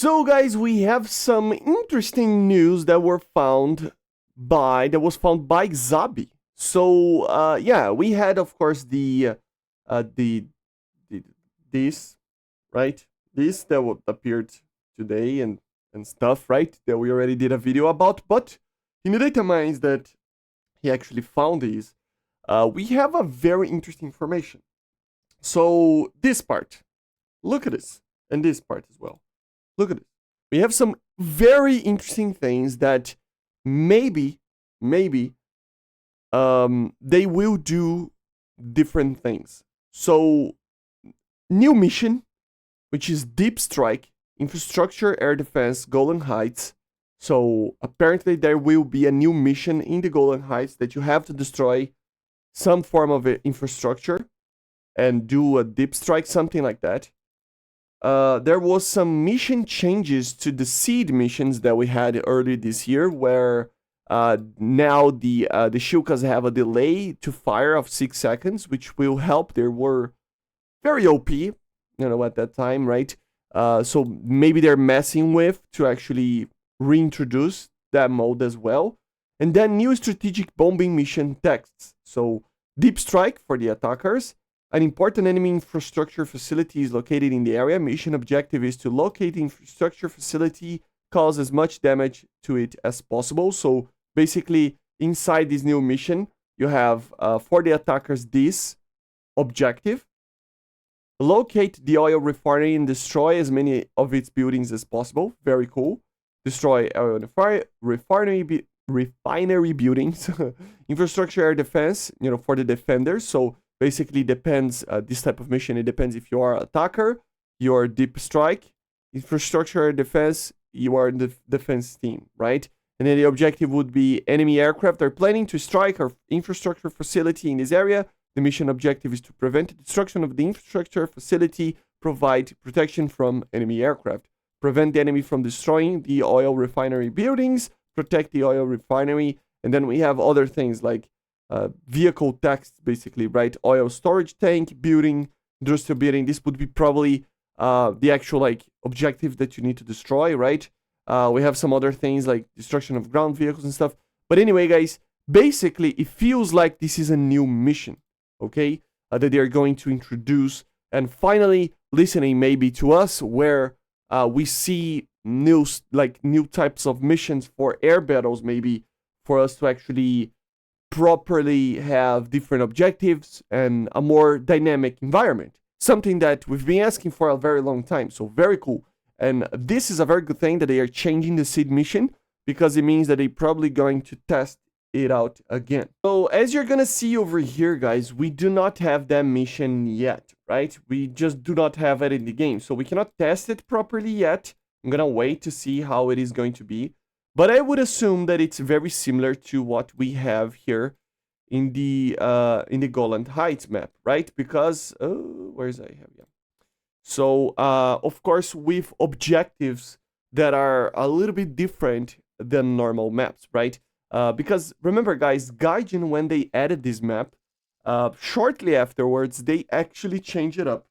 So guys, we have some interesting news that was found by Xabi. So yeah, we had of course the this, right? This that appeared today and stuff, right? That we already did a video about, but in the data mines that he actually found these, we have a very interesting information. So this part, look at this, and this part as well. Look at this. We have some very interesting things that maybe they will do different things. So new mission, which is Deep Strike, Infrastructure, Air Defense, Golan Heights. So apparently there will be a new mission in the Golan Heights that you have to destroy some form of infrastructure and do a deep strike, something like that. There was some mission changes to the seed missions that we had earlier this year, where now the Shilkas have a delay to fire of 6 seconds, which will help. They were very OP, at that time, right? So maybe they're messing with to actually reintroduce that mode as well. And then new strategic bombing mission texts. So deep strike for the attackers. An important enemy infrastructure facility is located in the area. Mission objective is to locate the infrastructure facility, cause as much damage to it as possible. So basically, inside this new mission, you have for the attackers this objective. Locate the oil refinery and destroy as many of its buildings as possible. Very cool. Destroy oil refinery buildings. Infrastructure air defense, for the defenders. So basically depends, this type of mission, it depends if you are an attacker, you are deep strike, infrastructure defense, you are in the defense team, right? And then the objective would be enemy aircraft are planning to strike our infrastructure facility in this area. The mission objective is to prevent the destruction of the infrastructure facility, provide protection from enemy aircraft, prevent the enemy from destroying the oil refinery buildings, protect the oil refinery, and then we have other things like vehicle text, basically, right? Oil storage tank, building, industrial building. This would be probably the actual objective that you need to destroy, right? We have some other things like destruction of ground vehicles and stuff. But anyway, guys, basically, it feels like this is a new mission, okay? That they are going to introduce. And finally, listening maybe to us, where we see new types of missions for air battles, maybe for us to actually properly have different objectives and a more dynamic environment. Something that we've been asking for a very long time. So very cool. And this is a very good thing that they are changing the seed mission, because it means that they're probably going to test it out again. So as you're gonna see over here, guys, we do not have that mission yet, right? We just do not have it in the game. So we cannot test it properly yet. I'm gonna wait to see how it is going to be. But I would assume that it's very similar to what we have here in the Golan Heights map, right? Because where is I have yeah. So of course with objectives that are a little bit different than normal maps, right? Because remember, guys, Gaijin, when they added this map, shortly afterwards they actually changed it up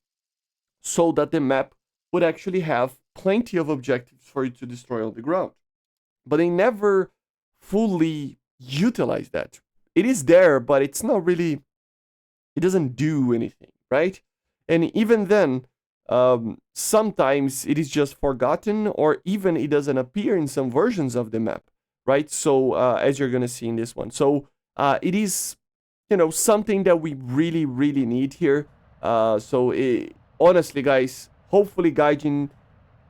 so that the map would actually have plenty of objectives for you to destroy on the ground. But they never fully utilize that. It is there, but it's not really, it doesn't do anything, right? And even then, sometimes it is just forgotten, or even it doesn't appear in some versions of the map, right? So as you're gonna see in this one. So it is, something that we really, really need here. Honestly, guys, hopefully Gaijin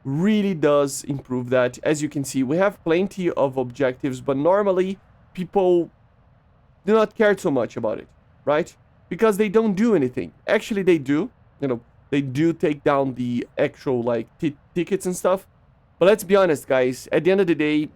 really does improve that. As you can see, we have plenty of objectives, but normally people do not care so much about it, right? Because they don't do anything. Actually, they do. They do take down the actual tickets and stuff. But let's be honest, guys. At the end of the day,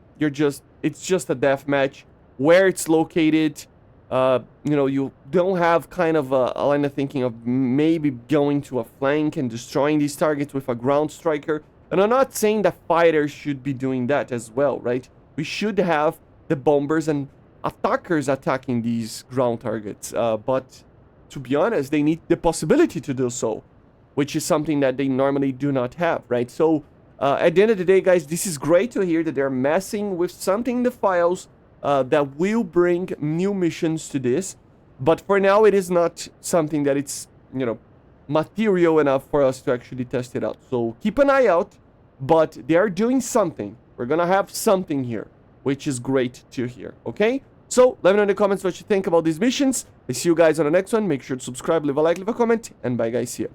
it's just a death match. Where it's located, you don't have kind of a line of thinking of maybe going to a flank and destroying these targets with a ground striker. And I'm not saying that fighters should be doing that as well, right? We should have the bombers and attackers attacking these ground targets. But to be honest, they need the possibility to do so, which is something that they normally do not have, right? So At the end of the day, guys, this is great to hear that they're messing with something in the files that will bring new missions to this. But for now, it is not something that it's, you know, material enough for us to actually test it out. So keep an eye out, but they are doing something. We're gonna have something here, which is great to hear, okay? So let me know in the comments what you think about these missions. I see you guys on the next one. Make sure to subscribe, leave a like, leave a comment, and bye guys, see ya.